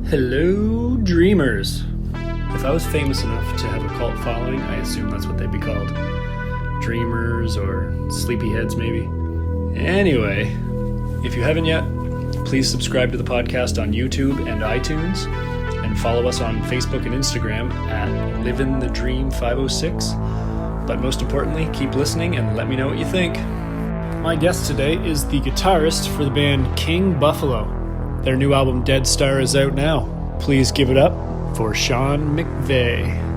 Hello, dreamers. If I was famous enough to have a cult following, I assume that's what they'd be called. Dreamers or sleepyheads, maybe. Anyway, if you haven't yet, please subscribe to the podcast on YouTube and iTunes, and follow us on Facebook and Instagram at Livin the Dream 506. But most importantly, keep listening and let me know what you think. My guest today is the guitarist for the band King Buffalo. Their new album Dead Star is out now. Please give it up for Sean McVay.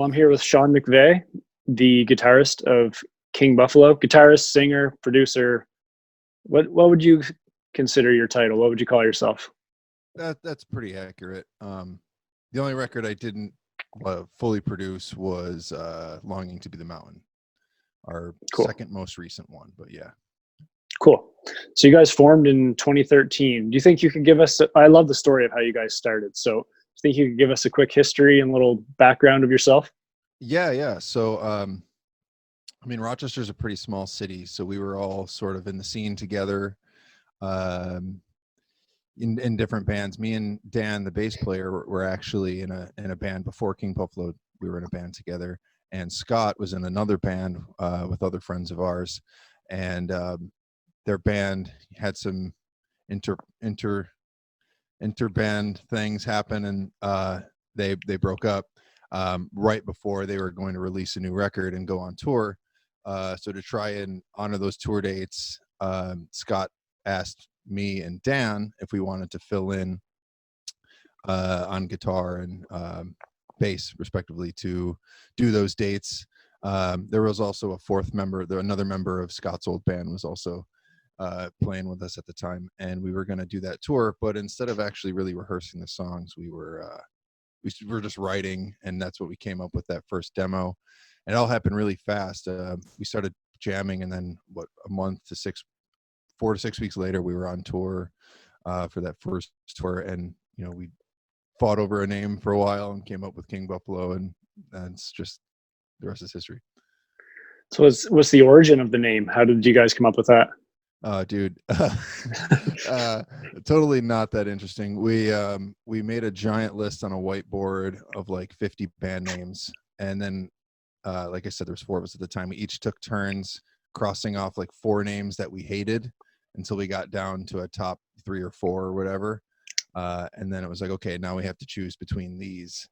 I'm here with Sean McVay, the guitarist of King Buffalo. Guitarist, singer, producer. What would you consider your title? What would you call yourself? That's pretty accurate. The only record I didn't fully produce was Longing to Be the Mountain, our second most recent one, but yeah. Cool. So you guys formed in 2013. Do you think you could give us, I love the story of how you guys started. So do you think you could give us a quick history and a little background of yourself? Yeah. So, I mean, Rochester's a pretty small city, so we were all sort of in the scene together, in different bands. Me and Dan, the bass player, were actually in a band before King Buffalo. We were in a band together, and Scott was in another band with other friends of ours, and their band had some interband things happen, and they broke up right before they were going to release a new record and go on tour. So to try and honor those tour dates, Scott asked me and Dan if we wanted to fill in on guitar and bass, respectively, to do those dates. There was also a fourth member, another member of Scott's old band was also playing with us at the time, and we were going to do that tour. But instead of actually really rehearsing the songs, we were just writing, and that's what we came up with, that first demo. It all happened really fast. We started jamming, and then 4 to 6 weeks later, we were on tour for that first tour, and we fought over a name for a while and came up with King Buffalo, and that's just, the rest is history. So what's the origin of the name? How did you guys come up with that? Dude, totally not that interesting. We made a giant list on a whiteboard of like 50 band names, and then like I said, there was 4 of us at the time. We each took turns crossing off like 4 names that we hated until we got down to a top 3 or 4 or whatever, and then it was like, okay, now we have to choose between these.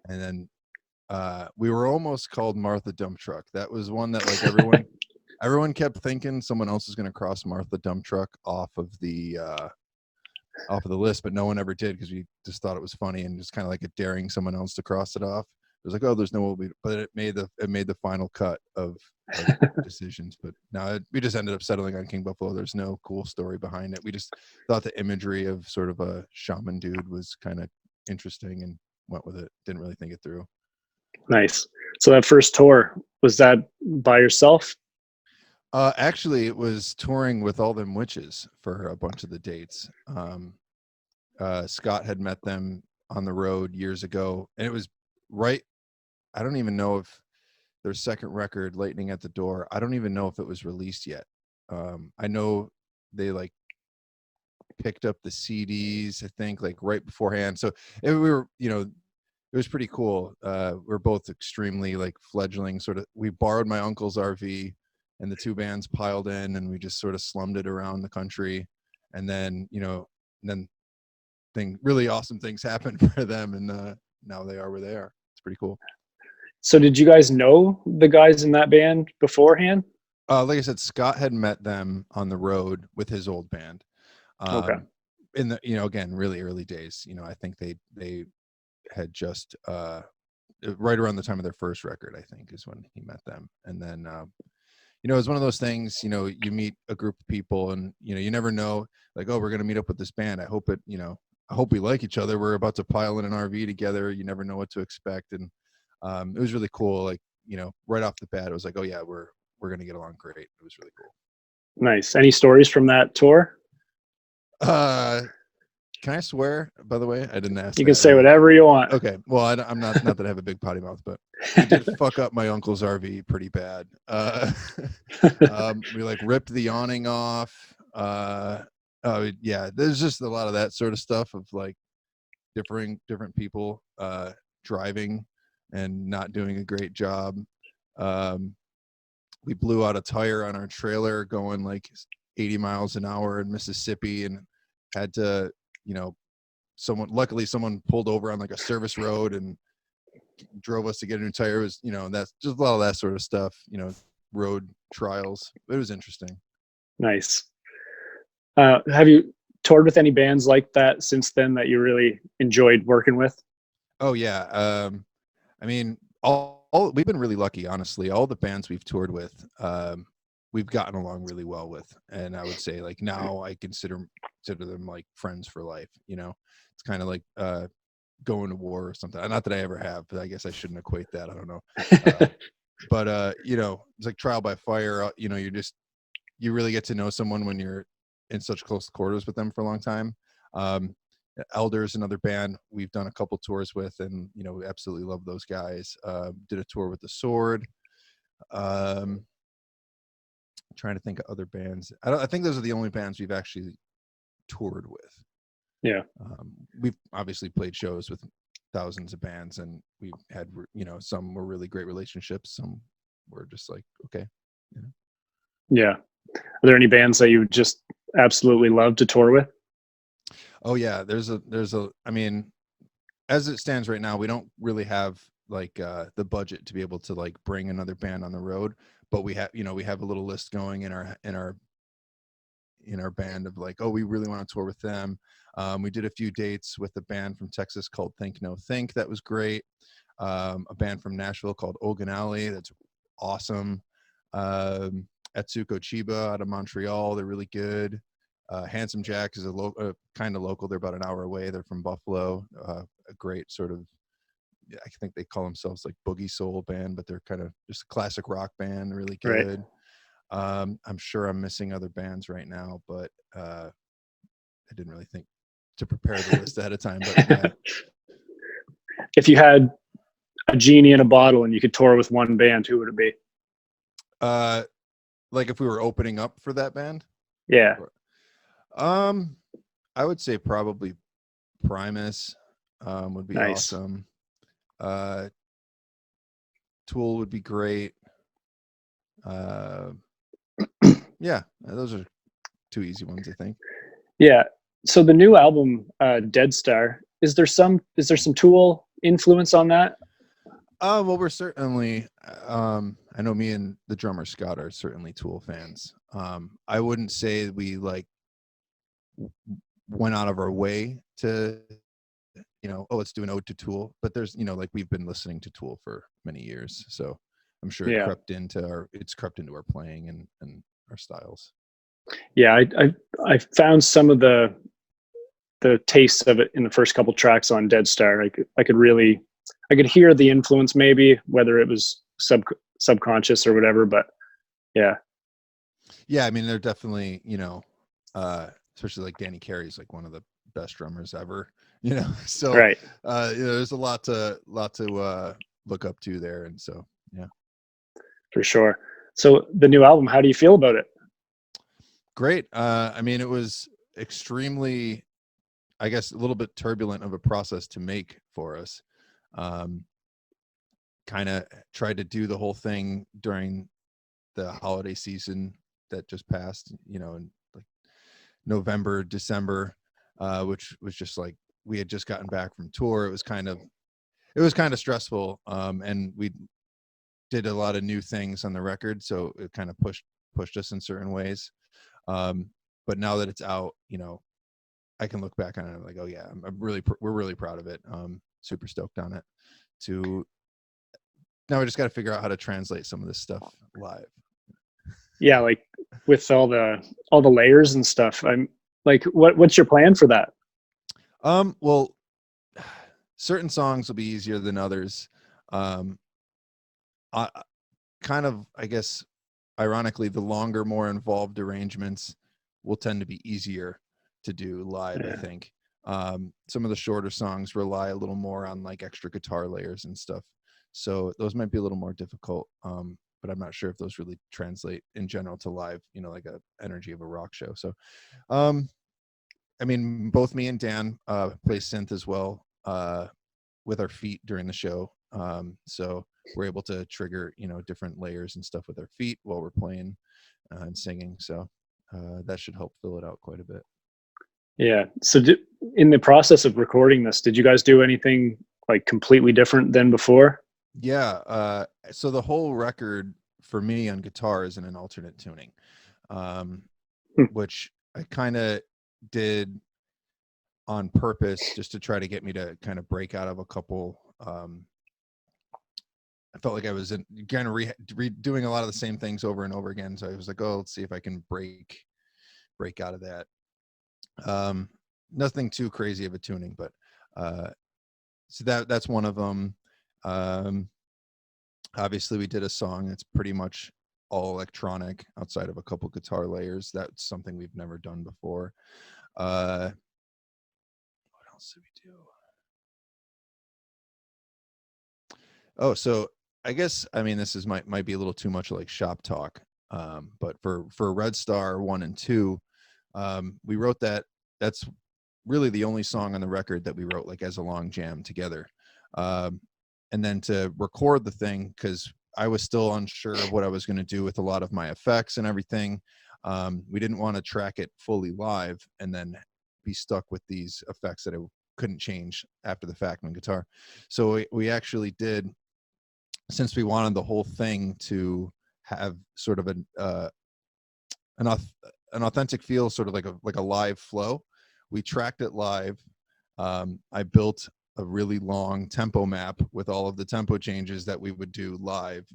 And then we were almost called Martha Dump Truck. That was one that like everyone kept thinking someone else was going to cross Martha Dump Truck off of the list, but no one ever did, because we just thought it was funny and just kind of like daring someone else to cross it off. It was like, oh, there's no way, but it made the final cut of decisions. But no, we just ended up settling on King Buffalo. There's no cool story behind it. We just thought the imagery of sort of a shaman dude was kind of interesting and went with it. Didn't really think it through. Nice. So that first tour, was that by yourself? Actually, it was touring with All Them Witches for a bunch of the dates. Scott had met them on the road years ago, and it was right. I don't even know if their second record, Lightning at the Door, I don't even know if it was released yet. I know they picked up the CDs, I think, like right beforehand. So we were, it was pretty cool. We're both extremely like fledgling sort of. We borrowed my uncle's RV, and the two bands piled in, and we just sort of slummed it around the country. And then, really awesome things happened for them, and now they are where they are. It's pretty cool. So did you guys know the guys in that band beforehand? Like I said, Scott had met them on the road with his old band. Okay. In the, again, really early days. I think they had just right around the time of their first record, I think, is when he met them. And then it was one of those things, you meet a group of people, and you never know, like, oh, we're going to meet up with this band. I hope we like each other. We're about to pile in an RV together. You never know what to expect. And it was really cool. Like, right off the bat, it was like, oh yeah, we're going to get along great. It was really cool. Nice. Any stories from that tour? Can I swear, by the way? I didn't ask. You can say whatever you want. Okay. Well, I'm not that I have a big potty mouth, but we did fuck up my uncle's RV pretty bad. We like ripped the awning off. Yeah, there's just a lot of that sort of stuff of like different people driving and not doing a great job. We blew out a tire on our trailer going like 80 miles an hour in Mississippi, and had to, luckily someone pulled over on like a service road and drove us to get a new tire. It was, that's just a lot of that sort of stuff, road trials. It was interesting. Nice. Have you toured with any bands like that since then that you really enjoyed working with? Oh yeah. I mean, we've been really lucky, honestly. All the bands we've toured with, we've gotten along really well with, and I would say like now I consider them like friends for life. It's kind of like going to war or something. Not that I ever have, but I guess I shouldn't equate that. I don't know. But it's like trial by fire. You really get to know someone when you're in such close quarters with them for a long time. Elders, another band we've done a couple tours with, and we absolutely love those guys. Did a tour with The Sword. Trying to think of other bands. I think those are the only bands we've actually toured with. Yeah. We've obviously played shows with thousands of bands, and we've had, some were really great relationships. Some were just like, okay. Yeah. Are there any bands that you just absolutely love to tour with? Oh yeah. I mean, as it stands right now, we don't really have like the budget to be able to like bring another band on the road, but we have a little list going in our band of like, oh, we really want to tour with them. We did a few dates with a band from Texas called Think No Think. That was great. A band from Nashville called Oganali. That's awesome. Etsuko Chiba out of Montreal. They're really good. Handsome Jack is a kind of local. They're about an hour away. They're from Buffalo. A great sort of, I think they call themselves like boogie soul band, but they're kind of just a classic rock band. Really good. Right. I'm sure I'm missing other bands right now, but I didn't really think to prepare the list ahead of time. But yeah. If you had a genie in a bottle and you could tour with one band, who would it be? Like if we were opening up for that band? Yeah. I would say probably Primus would be nice. Awesome. Tool would be great. Yeah, those are two easy ones, I think. Yeah. So the new album, Dead Star, is there some Tool influence on that? Well, we're certainly, I know me and the drummer Scott are certainly Tool fans. I wouldn't say we like went out of our way to, let's do an ode to Tool, but there's, like we've been listening to Tool for many years. So I'm sure it crept into our playing and our styles. Yeah. I found some of the tastes of it in the first couple tracks on Dead Star. I could hear the influence, maybe whether it was subconscious or whatever, but yeah. Yeah. I mean, they're definitely, especially like Danny Carey's like one of the best drummers ever, so right. There's a lot to look up to there. And so, yeah, for sure. So the new album, how do you feel about it? Great. I mean, it was extremely, I guess, a little bit turbulent of a process to make for us. Kind of tried to do the whole thing during the holiday season that just passed, you know, in like November, December, which was just like, we had just gotten back from tour. It was kind of stressful. And we did a lot of new things on the record, so it kind of pushed us in certain ways. But now that it's out, you know, I can look back on it and like, oh yeah, we're really proud of it. Super stoked on it. Now we just got to figure out how to translate some of this stuff live. Yeah, like with all the layers and stuff. I'm like, what's your plan for that? Well, certain songs will be easier than others. I guess, ironically, the longer, more involved arrangements will tend to be easier to do live. Yeah. I think some of the shorter songs rely a little more on like extra guitar layers and stuff, so those might be a little more difficult. But I'm not sure if those really translate in general to live, you know, like a energy of a rock show. So I mean, both me and Dan play synth as well with our feet during the show. So we're able to trigger, you know, different layers and stuff with our feet while we're playing and singing. So that should help fill it out quite a bit. Yeah. So in the process of recording this, did you guys do anything like completely different than before? Yeah. So the whole record for me on guitar is in an alternate tuning, which I kind of did on purpose just to try to get me to kind of break out of a couple. I felt like I was kind of doing a lot of the same things over and over again. So I was like, oh, let's see if I can break out of that. Nothing too crazy of a tuning, but so that's one of them. Obviously we did a song that's pretty much all electronic outside of a couple guitar layers. That's something we've never done before. What else did we do? Oh, so I guess, I mean, this might be a little too much like shop talk. But for Red Star 1 and 2, we wrote that. That's really the only song on the record that we wrote like as a long jam together. And then to record the thing, because I was still unsure of what I was going to do with a lot of my effects and everything. We didn't want to track it fully live and then be stuck with these effects that I couldn't change after the fact on guitar. So we actually did, since we wanted the whole thing to have sort of an authentic feel, sort of like a live flow, we tracked it live. I built a really long tempo map with all of the tempo changes that we would do live,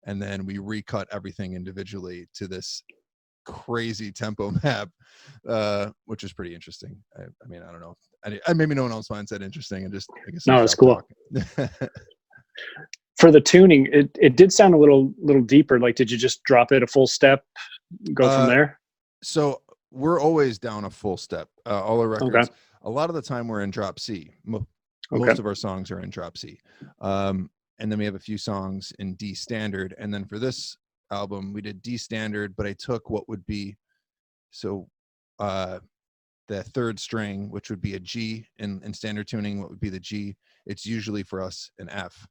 and then we recut everything individually to this crazy tempo map, which is pretty interesting. I mean, I don't know. Maybe no one else finds that interesting. And just, I guess, no, it's cool. For the tuning, it did sound a little deeper. Like, did you just drop it a full step, go from there? So we're always down a full step. All our records. Okay. A lot of the time we're in drop C. Most of our songs are in drop C. And then we have a few songs in D standard. And then for this album, we did D standard, but I took what would be, so the third string, which would be a G in standard tuning, what would be the G? It's usually for us an F,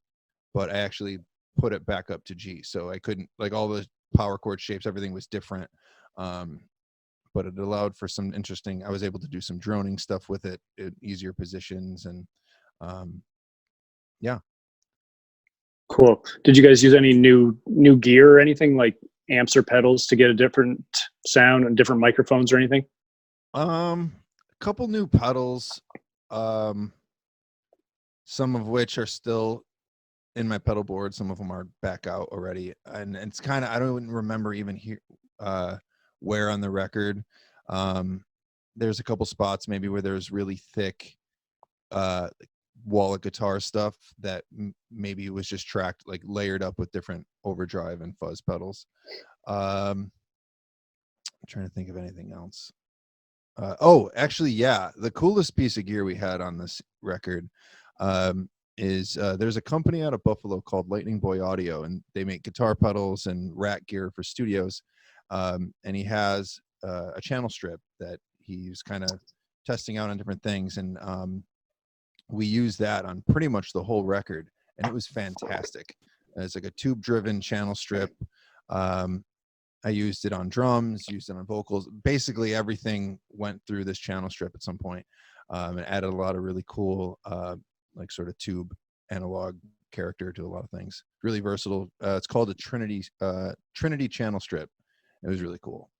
but I actually put it back up to G. So I couldn't, like, all the power chord shapes, everything was different. But it allowed for some interesting, I was able to do some droning stuff with it in easier positions. And yeah. Cool. Did you guys use any new gear or anything, like amps or pedals, to get a different sound and different microphones or anything? A couple new pedals, some of which are still in my pedal board. Some of them are back out already. And it's kind of, I don't remember even here, where on the record. There's a couple spots maybe where there's really thick wall of guitar stuff that maybe was just tracked, like layered up with different overdrive and fuzz pedals. I'm trying to think of anything else. Actually, yeah, the coolest piece of gear we had on this record is there's a company out of Buffalo called Lightning Boy Audio, and they make guitar pedals and rack gear for studios. And he has a channel strip that he was kind of testing out on different things, and we used that on pretty much the whole record, and it was fantastic. It's like a tube driven channel strip. I used it on drums, used it on vocals. Basically everything went through this channel strip at some point. It added a lot of really cool like sort of tube analog character to a lot of things. Really versatile. It's called a Trinity channel strip. It was really cool.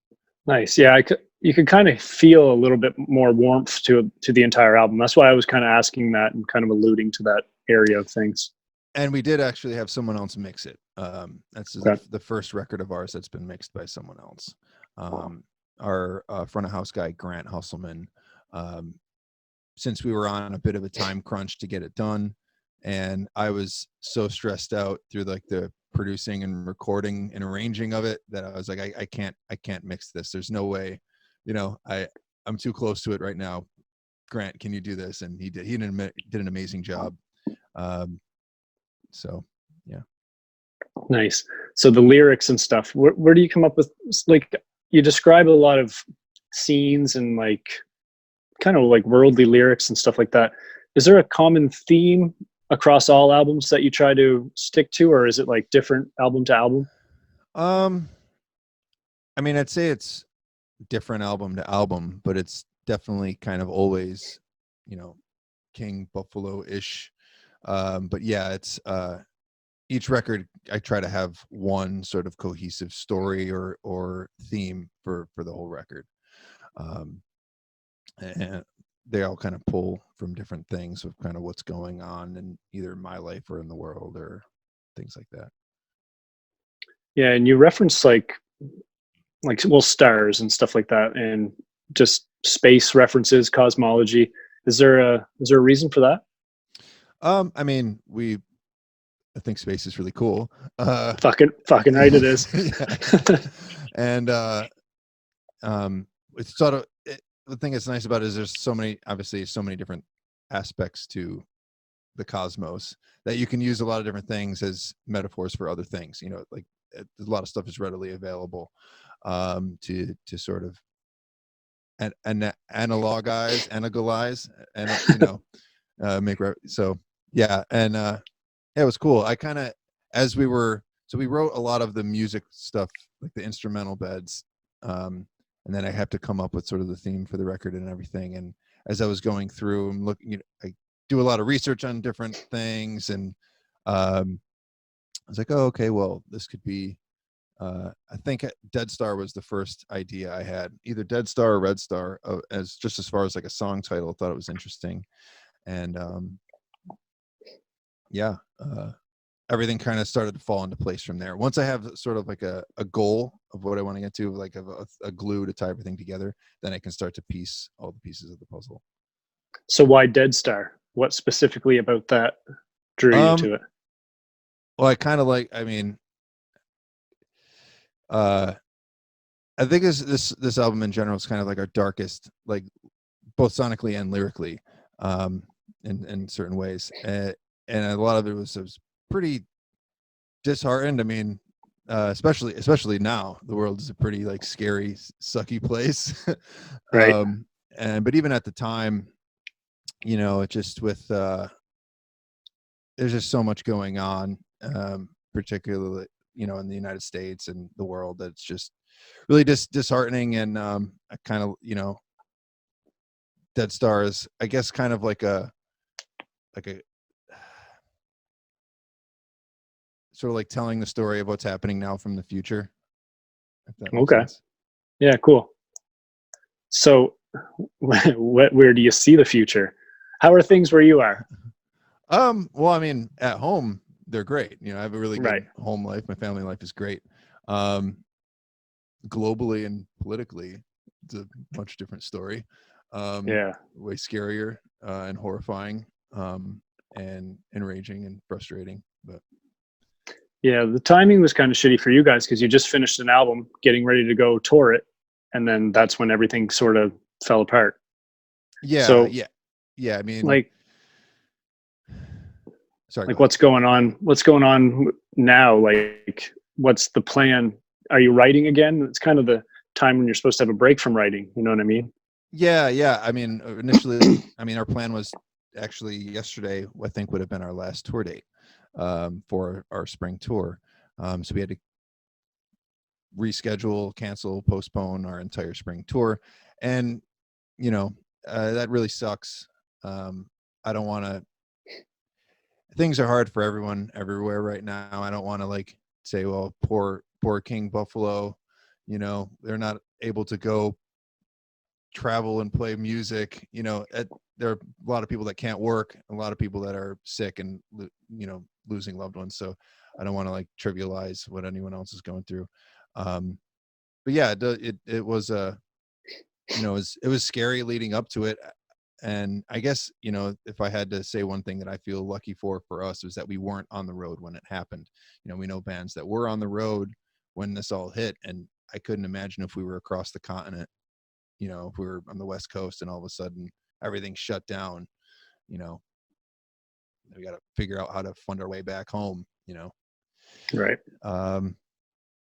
Nice. Yeah, you could kind of feel a little bit more warmth to the entire album. That's why I was kind of asking that and kind of alluding to that area of things. And we did actually have someone else mix it. That's Okay. the first record of ours that's been mixed by someone else. Our front of house guy, Grant Husselman, since we were on a bit of a time crunch to get it done, and I was so stressed out through like the producing and recording and arranging of it that I was like, I can't mix this. There's no way, I'm too close to it right now. Grant, can you do this? And he did. He did an amazing job. So yeah. Nice. So the lyrics and stuff, where do you come up with, like, you describe a lot of scenes and like kind of like worldly lyrics and stuff like that. Is there a common theme across all albums that you try to stick to, or is it like different album to album? I mean, I'd say it's different album to album, but it's definitely kind of always, King Buffalo-ish. But yeah, it's each record I try to have one sort of cohesive story or theme for the whole record. And they all kind of pull from different things of kind of what's going on in either my life or in the world or things like that. Yeah, and you reference like stars and stuff like that, and just space references, cosmology. Is there a reason for that? I mean, I think space is really cool. Fucking right, it is. And it's sort of the thing that's nice about it is there's so many different aspects to the cosmos that you can use a lot of different things as metaphors for other things. Like a lot of stuff is readily available to sort of analogize and so yeah. And it was cool. I kind of, we wrote a lot of the music stuff, like the instrumental beds, and then I had to come up with sort of the theme for the record and everything. And as I was going through and looking, I do a lot of research on different things, and I was like, oh, okay, well, this could be. I think Dead Star was the first idea I had, either Dead Star or Red Star, as far as like a song title. I thought it was interesting, and yeah, everything kind of started to fall into place from there. Once I have sort of like a goal of what I want to get to, like a glue to tie everything together, then I can start to piece all the pieces of the puzzle. So why Dead Star? What specifically about that drew you to it? Well, I kind of like, I mean, I think this album in general is kind of like our darkest, like both sonically and lyrically, in certain ways. And a lot of it was pretty disheartened. I mean, especially now, the world is a pretty like scary, sucky place. Right. But even at the time, it just with there's just so much going on, particularly in the United States and the world, that's just really disheartening. And I kind of Dead Star is, I guess, kind of like a sort of like telling the story of what's happening now from the future. If that makes sense. Yeah, cool. So where do you see the future? How are things where you are? Well, I mean, at home, they're great. I have a really good home life. My family life is great. Globally and politically, it's a much different story. Way scarier and horrifying, and enraging and frustrating. But yeah, the timing was kind of shitty for you guys because you just finished an album, getting ready to go tour it, and then that's when everything sort of fell apart. Yeah. So, yeah. I mean, like, sorry. Like, what's going on? What's going on now? Like, what's the plan? Are you writing again? It's kind of the time when you're supposed to have a break from writing. You know what I mean? Yeah. I mean, initially, our plan was actually yesterday, I think, would have been our last tour date for our spring tour. So we had to reschedule, cancel, postpone our entire spring tour. And, that really sucks. I don't want to, things are hard for everyone everywhere right now. I don't want to like say, well, poor King Buffalo, they're not able to go travel and play music. There are a lot of people that can't work, a lot of people that are sick and losing loved ones. So I don't want to like trivialize what anyone else is going through. But yeah, it was it was scary leading up to it. And I guess, if I had to say one thing that I feel lucky for us was that we weren't on the road when it happened. We know bands that were on the road when this all hit, and I couldn't imagine if we were across the continent, if we were on the West Coast and all of a sudden everything shut down, we got to figure out how to fund our way back home, Right.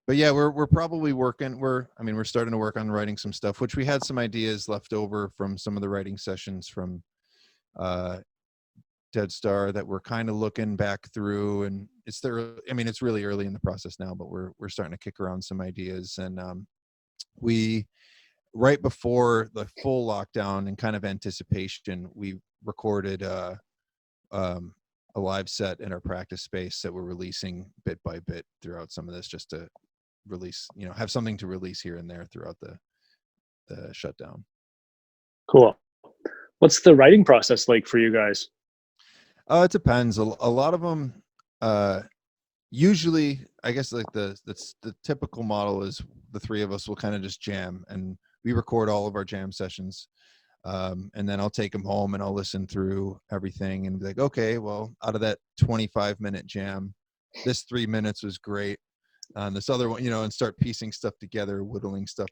But yeah, we're probably working. We're starting to work on writing some stuff, which we had some ideas left over from some of the writing sessions from Dead Star that we're kind of looking back through, and it's really early in the process now, but we're starting to kick around some ideas. And we, right before the full lockdown and kind of anticipation, we recorded a live set in our practice space that we're releasing bit by bit throughout some of this, just to release, have something to release here and there throughout the shutdown. Cool. What's the writing process like for you guys? It depends. A lot of them, usually, I guess, like the typical model is the three of us will kind of just jam, and we record all of our jam sessions. And then I'll take them home and I'll listen through everything and be like, okay, well, out of that 25-minute jam, this 3 minutes was great. This other one, and start piecing stuff together, whittling stuff,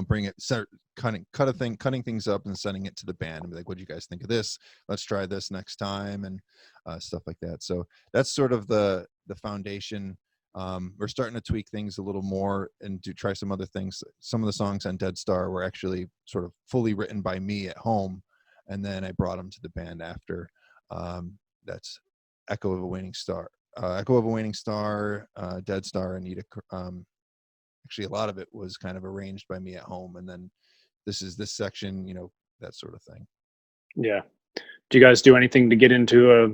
bring it, start cutting things up and sending it to the band and be like, what do you guys think of this? Let's try this next time, and stuff like that. So that's sort of the foundation. We're starting to tweak things a little more and to try some other things. Some of the songs on Dead Star were actually sort of fully written by me at home, and then I brought them to the band after. That's Echo of a Waning Star, Dead Star, and Anita. Actually, a lot of it was kind of arranged by me at home, and then this section, that sort of thing. Yeah. Do you guys do anything to get into a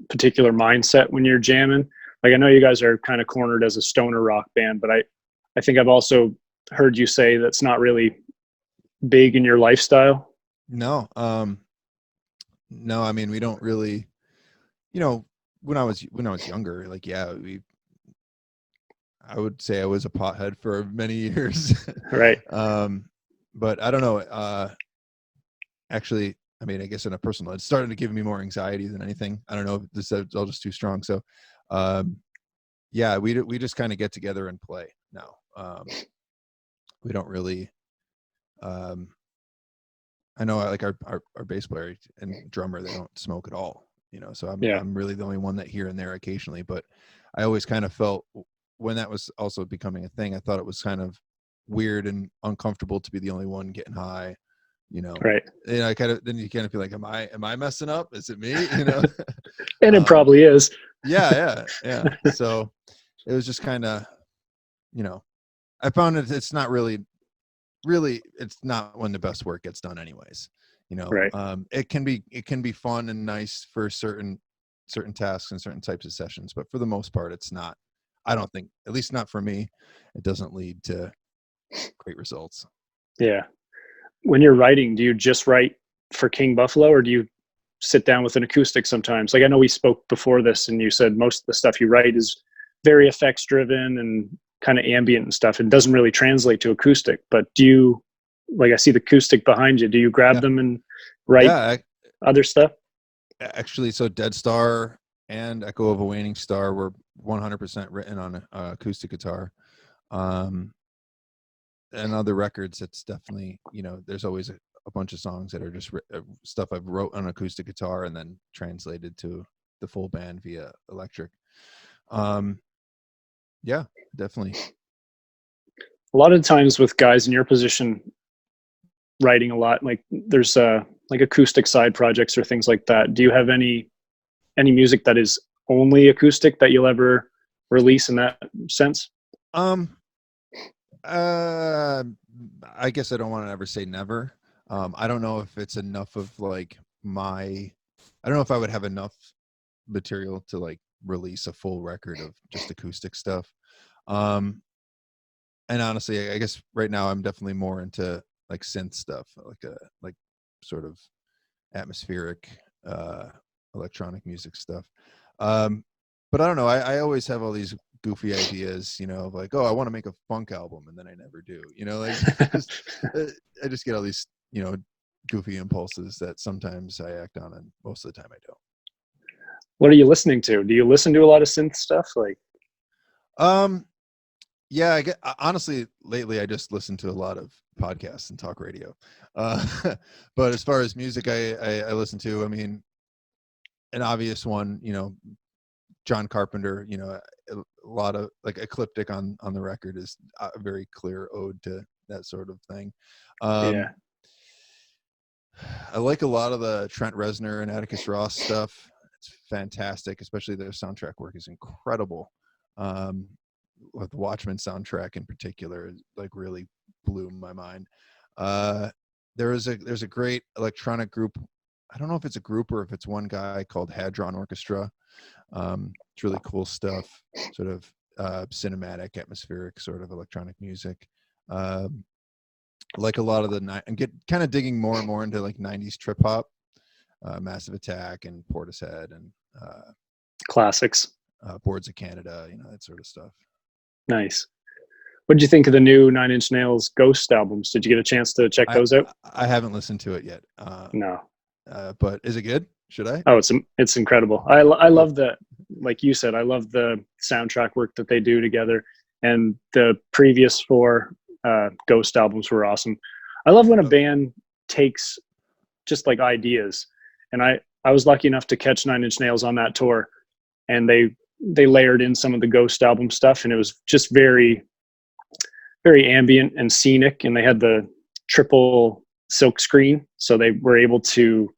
particular mindset when you're jamming? Like, I know you guys are kind of cornered as a stoner rock band, but I think I've also heard you say that's not really big in your lifestyle. No. No, we don't really, when I was younger, like, yeah, I would say I was a pothead for many years. Right. But I don't know. Actually, I guess on a personal, it started to give me more anxiety than anything. I don't know if this is all just too strong. So, yeah, we just kind of get together and play now. We don't really, I know like our bass player and drummer, they don't smoke at all, so I'm really the only one that here and there occasionally, but I always kind of felt when that was also becoming a thing, I thought it was kind of weird and uncomfortable to be the only one getting high, Right. And then you kind of feel like, am I messing up? Is it me? And it probably is. Yeah. So it was just kind of, I found it's not really, it's not when the best work gets done anyways, Right. It can be fun and nice for certain tasks and certain types of sessions, but for the most part, it's not. I don't think, at least not for me, it doesn't lead to great results. Yeah. When you're writing, do you just write for King Buffalo, or do you sit down with an acoustic sometimes? Like, I know we spoke before this and you said most of the stuff you write is very effects driven and kind of ambient and stuff. It doesn't really translate to acoustic, but do you, like, I see the acoustic behind you, do you grab them and write other stuff? Actually, so Dead Star and Echo of a Waning Star were 100% written on acoustic guitar. And other records, it's definitely, there's always a bunch of songs that are just stuff I've wrote on acoustic guitar and then translated to the full band via electric. Yeah, definitely. A lot of times with guys in your position, writing a lot? Like there's like acoustic side projects or things like that. Do you have any music that is only acoustic that you'll ever release in that sense? I guess I don't want to ever say never. I don't know if it's enough of like I don't know if I would have enough material to like release a full record of just acoustic stuff. And honestly, I guess right now I'm definitely more into like synth stuff, like sort of atmospheric electronic music stuff. But I don't know. I always have all these goofy ideas, of like, oh, I want to make a funk album, and then I never do. Like I just get all these, goofy impulses that sometimes I act on, and most of the time I don't. What are you listening to? Do you listen to a lot of synth stuff? Like, yeah, honestly, lately I just listen to a lot of podcasts and talk radio. But as far as music, I listen to, an obvious one, John Carpenter, a lot of like Ecliptic on the record is a very clear ode to that sort of thing. yeah. I like a lot of the Trent Reznor and Atticus Ross stuff. It's fantastic, especially their soundtrack work is incredible. With the Watchmen soundtrack in particular, like really blew my mind. There's a great electronic group. I don't know if it's a group or if it's one guy called Hadron Orchestra. It's really cool stuff, sort of cinematic, atmospheric sort of electronic music. Like a lot of and get kind of digging more and more into like 90s trip hop, Massive Attack and Portishead and Classics. Boards of Canada, that sort of stuff. Nice. What did you think of the new Nine Inch Nails Ghost albums? Did you get a chance to check those out? I haven't listened to it yet. No. But is it good? Should I? Oh, it's incredible. I love the, like you said, I love the soundtrack work that they do together, and the previous 4 Ghost albums were awesome. I love when a band takes just like ideas, and I was lucky enough to catch Nine Inch Nails on that tour, and they layered in some of the Ghost album stuff, and it was just very, very ambient and scenic, and they had the triple silk screen, so they were able to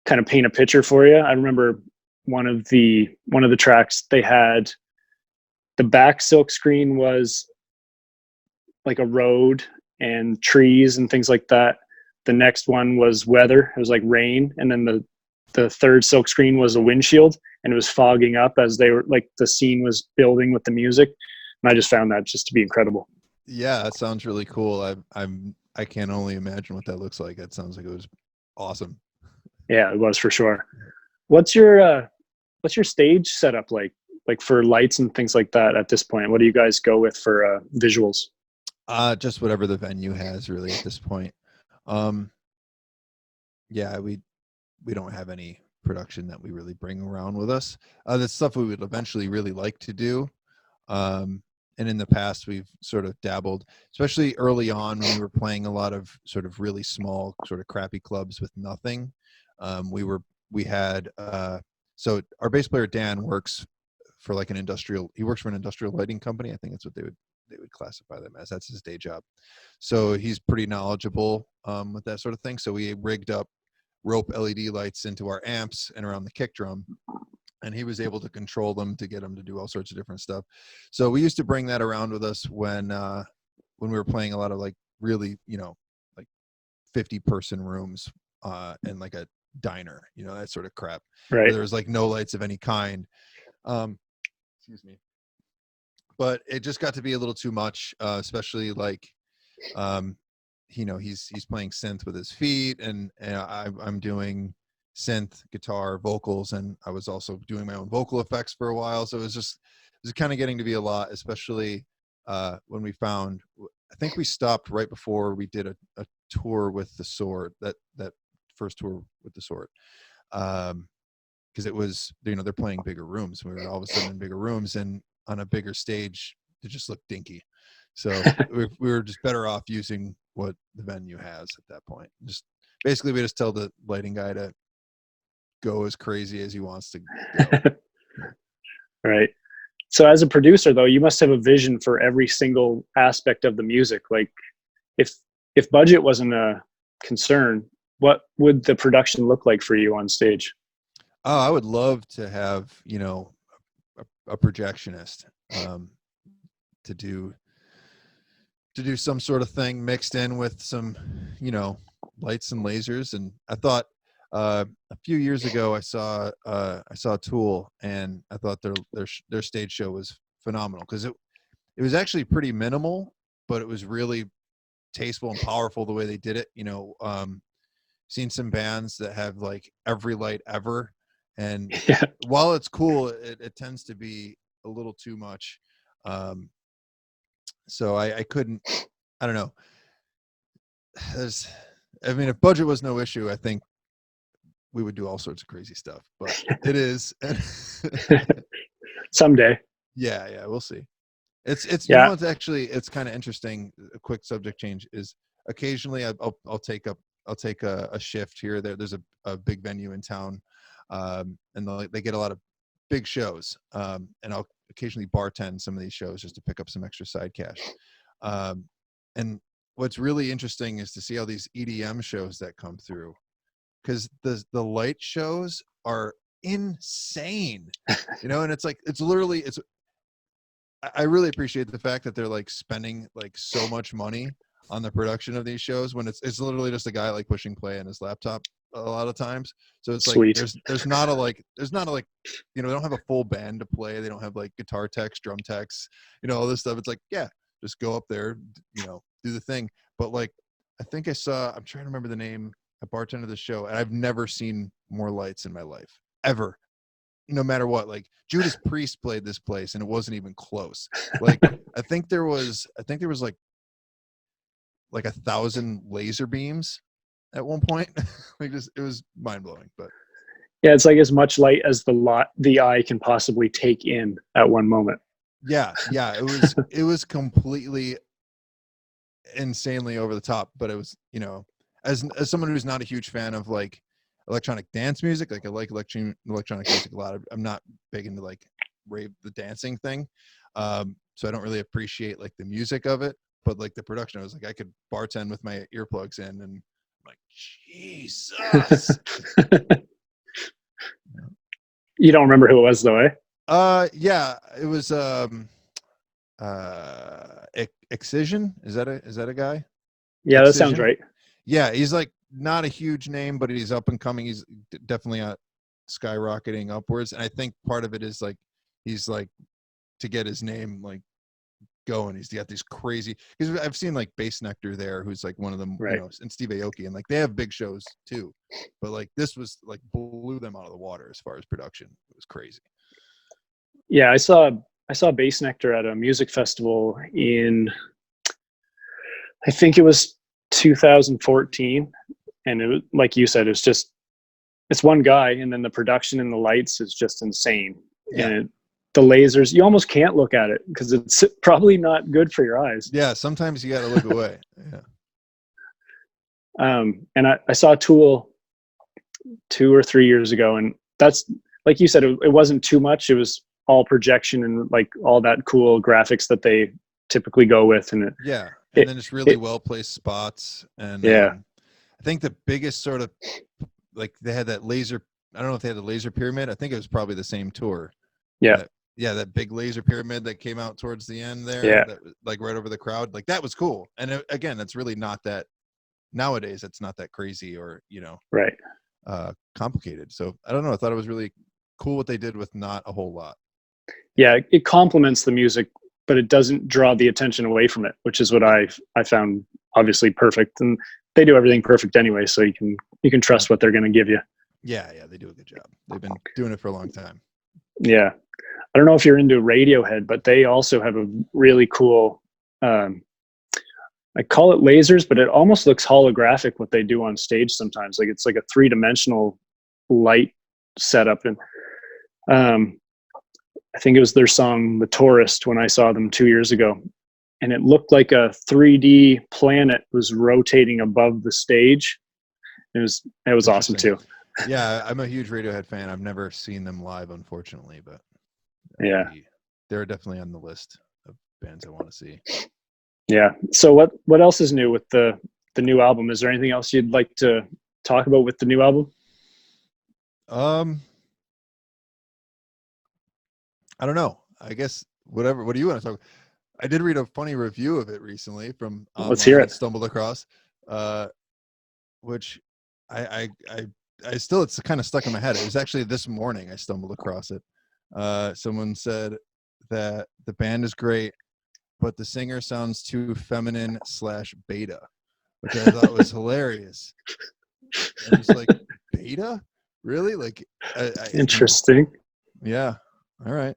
kind of paint a picture for you. I remember one of the tracks, they had the back silk screen was like a road and trees and things like that. The next one was weather. It was like rain. And then the third silk screen was a windshield, and it was fogging up as they were like the scene was building with the music. And I just found that just to be incredible. Yeah, that sounds really cool. I can't only imagine what that looks like. That sounds like it was awesome. Yeah, it was for sure. What's your stage setup like for lights and things like that at this point? What do you guys go with for visuals? Just whatever the venue has really at this point. Yeah, we don't have any production that we really bring around with us. That's stuff we would eventually really like to do. And in the past, we've sort of dabbled, especially early on when we were playing a lot of sort of really small, sort of crappy clubs with nothing. So our bass player Dan works for like he works for an industrial lighting company. I think that's what they would classify them as. That's his day job. So he's pretty knowledgeable with that sort of thing. So we rigged up rope LED lights into our amps and around the kick drum, and he was able to control them to get them to do all sorts of different stuff. So we used to bring that around with us when we were playing a lot of like really, like 50-person rooms and like a diner, that sort of crap. Right. There was like no lights of any kind. Excuse me. But it just got to be a little too much, especially like, he's playing synth with his feet, and I'm doing synth, guitar, vocals, and I was also doing my own vocal effects for a while. So it was kind of getting to be a lot, especially when we found, I think we stopped right before we did a tour with the Sword, that first tour with the Sword. Because it was, they're playing bigger rooms. We were all of a sudden in bigger rooms, and on a bigger stage, it just looked dinky. So we were just better off using what the venue has at that point. Just basically, we just tell the lighting guy to go as crazy as he wants to go. Right. So as a producer, though, you must have a vision for every single aspect of the music. Like if if budget wasn't a concern, what would the production look like for you on stage? Oh, I would love to have, a projectionist to do some sort of thing mixed in with some, lights and lasers. And I thought a few years ago I saw Tool, and I thought their stage show was phenomenal, because it was actually pretty minimal, but it was really tasteful and powerful the way they did it. Seen some bands that have like every light ever, and Yeah. while it's cool, it tends to be a little too much. So I couldn't, I don't know. If budget was no issue, I think we would do all sorts of crazy stuff, but it is. Someday. Yeah, we'll see. It's Yeah. it's kind of interesting. A quick subject change is occasionally I'll take a shift here. There's a big venue in town, and they get a lot of big shows, and I'll occasionally bartend some of these shows just to pick up some extra side cash. And what's really interesting is to see all these EDM shows that come through, because the light shows are insane, and it's like, I really appreciate the fact that they're like spending like so much money on the production of these shows, when it's literally just a guy like pushing play on his laptop a lot of times. So it's Sweet. like there's not a they don't have a full band to play. They don't have like guitar techs, drum techs, all this stuff. It's like, yeah, just go up there, do the thing. But like, I think I'm trying to remember the name, a bartender of the show, and I've never seen more lights in my life ever. No matter what, like Judas Priest played this place and it wasn't even close. Like I think there was like 1,000 laser beams at one point. Like it was mind blowing. But yeah, it's like as much light as the eye can possibly take in at one moment. Yeah, it was completely insanely over the top. But it was, as someone who's not a huge fan of like electronic dance music, like I like electronic music a lot. I'm not big into like rave, the dancing thing, so I don't really appreciate like the music of it. But like the production, I was like, I could bartend with my earplugs in, and I'm like, Jesus. You don't remember who it was though, eh? Yeah, it was Excision. Is that a guy? Yeah, that Excision? sounds right. Yeah, he's like not a huge name, but he's up and coming. He's definitely skyrocketing upwards, and I think part of it is like he's like, to get his name like going, he's got these crazy, because I've seen like Bass Nectar there, who's like one of them, right. And Steve Aoki, and like they have big shows too, but like this was like blew them out of the water as far as production. It was crazy. Yeah, I saw Bass Nectar at a music festival in, I think it was 2014, and it was, like you said, it's one guy, and then the production and the lights is just insane. Yeah. And the lasers, you almost can't look at it because it's probably not good for your eyes. Yeah, sometimes you got to look away. Yeah. And I saw Tool 2 or 3 years ago, and that's, like you said, it wasn't too much. It was all projection and like all that cool graphics that they typically go with, and then it's really well placed spots. And yeah, I think the biggest sort of, like, they had that laser, I don't know if they had the laser pyramid. I think it was probably the same tour. Yeah. That big laser pyramid that came out towards the end there. Yeah. That, like right over the crowd. Like that was cool. And again, that's really not that, nowadays it's not that crazy or, right. Complicated. So I don't know. I thought it was really cool what they did with not a whole lot. Yeah. It complements the music, but it doesn't draw the attention away from it, which is what I found obviously perfect. And they do everything perfect anyway. So you can trust what they're going to give you. Yeah. They do a good job. They've been doing it for a long time. Yeah. I don't know if you're into Radiohead, but they also have a really cool, I call it lasers, but it almost looks holographic what they do on stage sometimes. Like it's like a 3-dimensional light setup. And I think it was their song, The Tourist, when I saw them 2 years ago. And it looked like a 3D planet was rotating above the stage. It was awesome too. Yeah, I'm a huge Radiohead fan. I've never seen them live, unfortunately, but yeah, they're definitely on the list of bands I want to see. Yeah. So what else is new with the the new album. Is there anything else you'd like to talk about with the new album? I don't know. I guess whatever. What do you want to talk? I did read a funny review of it recently from Let's hear online. it. Stumbled across, which I still, it's kind of stuck in my head. It was actually this morning I stumbled across it. Someone said that the band is great, but the singer sounds too feminine / beta, which I thought was hilarious. I'm just like, beta? Really? Like, Interesting. Yeah. All right.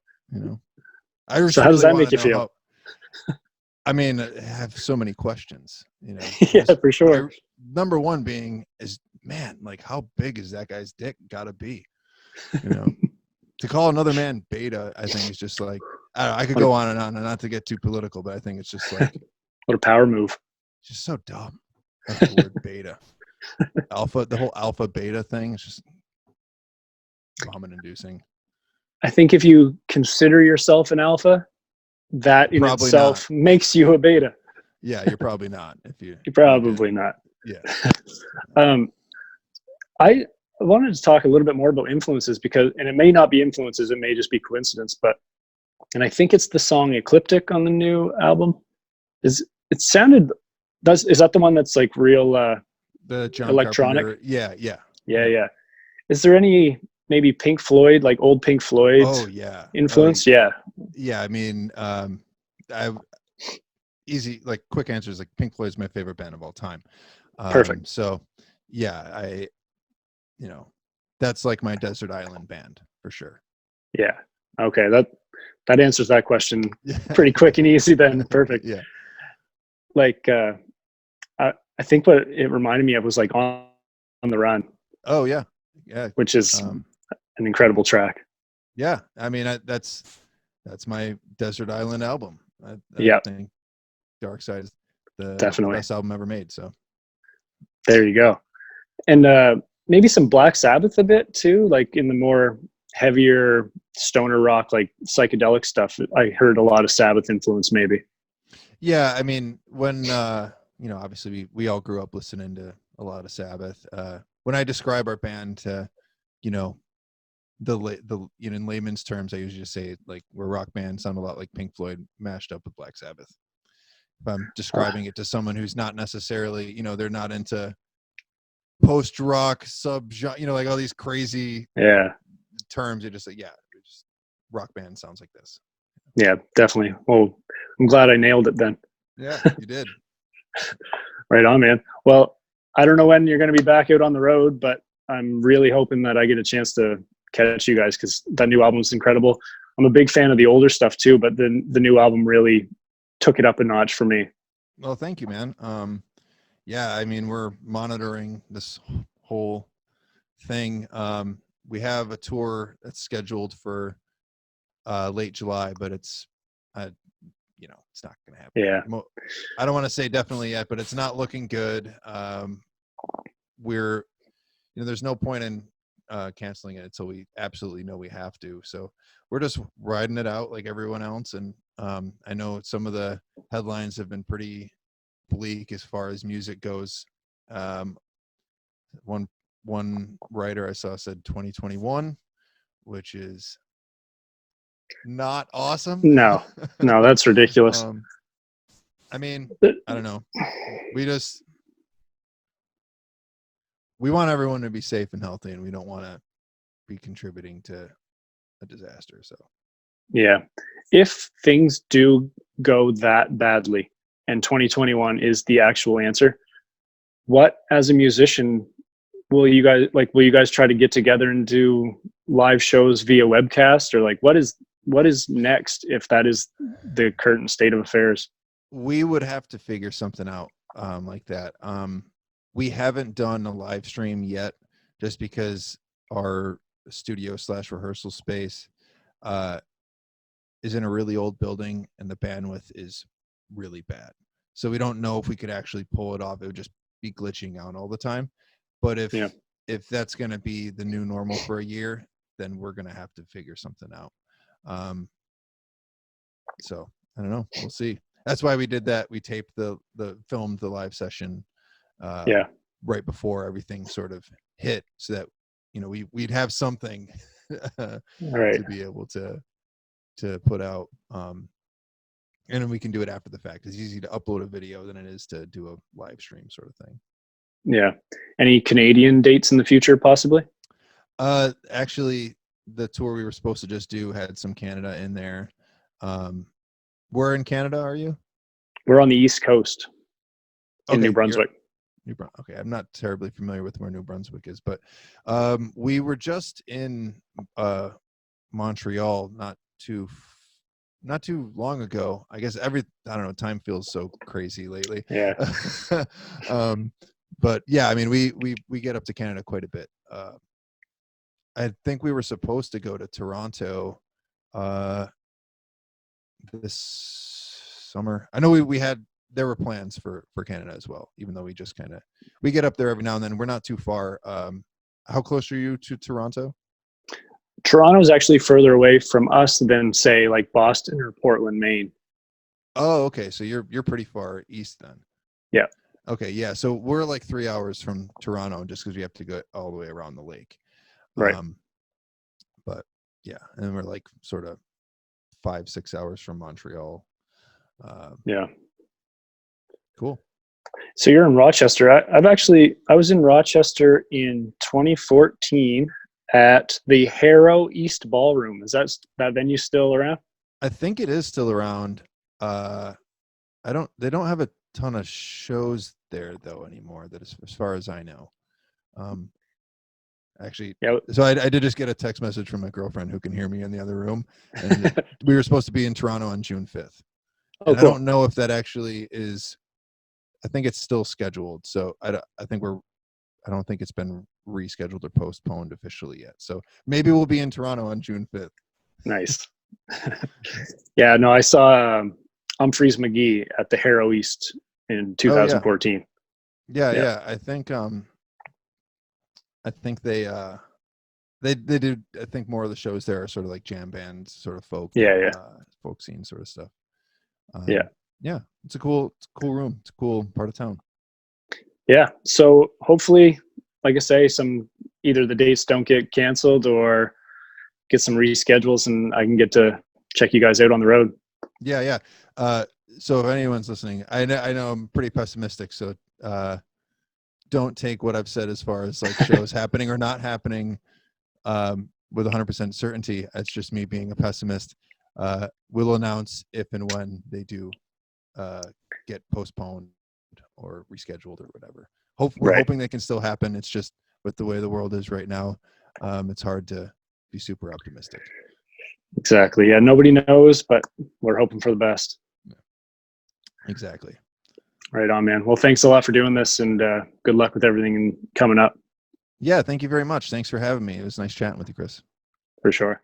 I So just how does really that make you wanna know feel? I mean, I have so many questions, Yeah, for sure. Number one being is, man, like, how big is that guy's dick gotta be? To call another man beta, I think is just like, I don't know, I could go on, and not to get too political, but I think it's just like, What a power move. just so dumb. The word beta. Alpha, the whole alpha beta thing is just vomit inducing. I think if you consider yourself an alpha, that in Probably itself makes you a beta. Yeah, you're probably not. You're probably not. Yeah. I wanted to talk a little bit more about influences and it may not be influences, it may just be coincidence, and I think it's the song Ecliptic on the new album. Is that the one that's like real the John electronic? Carpenter, yeah. Is there any maybe Pink Floyd, like old Pink Floyd influence? Yeah. I mean, easy, like, quick answer is like Pink Floyd is my favorite band of all time. Perfect. So yeah, that's like my desert island band for sure. Yeah. Okay. That answers that question pretty quick and easy then. Perfect. Yeah. Like, I think what it reminded me of was like on the Run. Oh yeah. Which is an incredible track. Yeah. I mean, that's my desert island album. I think Dark Side is the best album ever made. So there you go. And maybe some Black Sabbath a bit too, like in the more heavier stoner rock, like psychedelic stuff. I heard a lot of Sabbath influence maybe. Yeah. I mean, when, obviously we all grew up listening to a lot of Sabbath. When I describe our band to, in layman's terms, I usually just say like we're a rock band, sound a lot like Pink Floyd mashed up with Black Sabbath. If I'm describing it to someone who's not necessarily, they're not into post-rock sub-genre, like all these crazy terms, you're just like, just rock band sounds like this. Yeah, definitely. Well, I'm glad I nailed it then. Yeah, you did. Right on, man. Well, I don't know when you're going to be back out on the road, but I'm really hoping that I get a chance to catch you guys because that new album is incredible. I'm a big fan of the older stuff too, but the new album really took it up a notch for me. Well, thank you, man. I mean, we're monitoring this whole thing. We have a tour that's scheduled for late July, but it's it's not going to happen. Yeah. I don't want to say definitely yet, but it's not looking good. We're, there's no point in canceling it until we absolutely know we have to. So we're just riding it out like everyone else. And I know some of the headlines have been pretty bleak as far as music goes. One writer I saw said 2021, which is not awesome. No, that's ridiculous. I mean, I don't know. We want everyone to be safe and healthy, and we don't want to be contributing to a disaster. So yeah, if things do go that badly and 2021 is the actual answer, what, as a musician, will you guys try to get together and do live shows via webcast, or like what is next if that is the current state of affairs? We would have to figure something out like that. We haven't done a live stream yet just because our studio / rehearsal space is in a really old building and the bandwidth is really bad. So we don't know if we could actually pull it off. It would just be glitching out all the time. But if that's going to be the new normal for a year, then we're going to have to figure something out. So I don't know. We'll see. That's why we did that. We taped filmed the live session right before everything sort of hit, so that we'd have something Right. to be able to put out, and then we can do it after the fact. It's easy to upload a video than it is to do a live stream sort of thing. Yeah. Any Canadian dates in the future, possibly? Actually, the tour we were supposed to just do had some Canada in there. Where in Canada are you? We're on the East Coast in New Brunswick. Okay, I'm not terribly familiar with where New Brunswick is, but we were just in Montreal not too long ago. I guess I don't know, time feels so crazy lately. Yeah. But yeah, I mean, we get up to Canada quite a bit. I think we were supposed to go to Toronto this summer. I know there were plans for Canada as well, even though we get up there every now and then. We're not too far. How close are you to Toronto? Toronto's actually further away from us than, say, like Boston or Portland, Maine. Oh, okay. So you're pretty far east then. Yeah. Okay. Yeah. So we're like 3 hours from Toronto, just because we have to go all the way around the lake. Right. But yeah, and we're like sort of 5-6 hours from Montreal. Yeah. Cool. So you're in Rochester. I was in Rochester in 2014 at the Harrow East Ballroom. Is that venue still around? I think it is still around. They don't have a ton of shows there though anymore, as far as I know. Actually, yeah. So I did just get a text message from my girlfriend, who can hear me in the other room, and we were supposed to be in Toronto on June 5th. Oh, cool. I don't know if that actually is. I think it's still scheduled. So I don't think it's been rescheduled or postponed officially yet. So maybe we'll be in Toronto on June 5th. Nice. Yeah, no, I saw Humphreys McGee at the Harrow East in 2014. Yeah. I think they do. I think more of the shows there are sort of like jam bands, sort of folk scene sort of stuff. Yeah, it's a cool room. It's a cool part of town. Yeah, so hopefully, like I say, either the dates don't get canceled or get some reschedules, and I can get to check you guys out on the road. Yeah. So if anyone's listening, I know I'm pretty pessimistic, so don't take what I've said as far as like shows happening or not happening with 100% certainty. It's just me being a pessimist. We'll announce if and when they do get postponed or rescheduled or whatever. We're hoping they can still happen. It's just with the way the world is right now, it's hard to be super optimistic. Exactly. Yeah, nobody knows, but we're hoping for the best. Yeah. Exactly. Right on, man. Well, thanks a lot for doing this, and good luck with everything coming up. Yeah, thank you very much. Thanks for having me. It was nice chatting with you, Chris. For sure.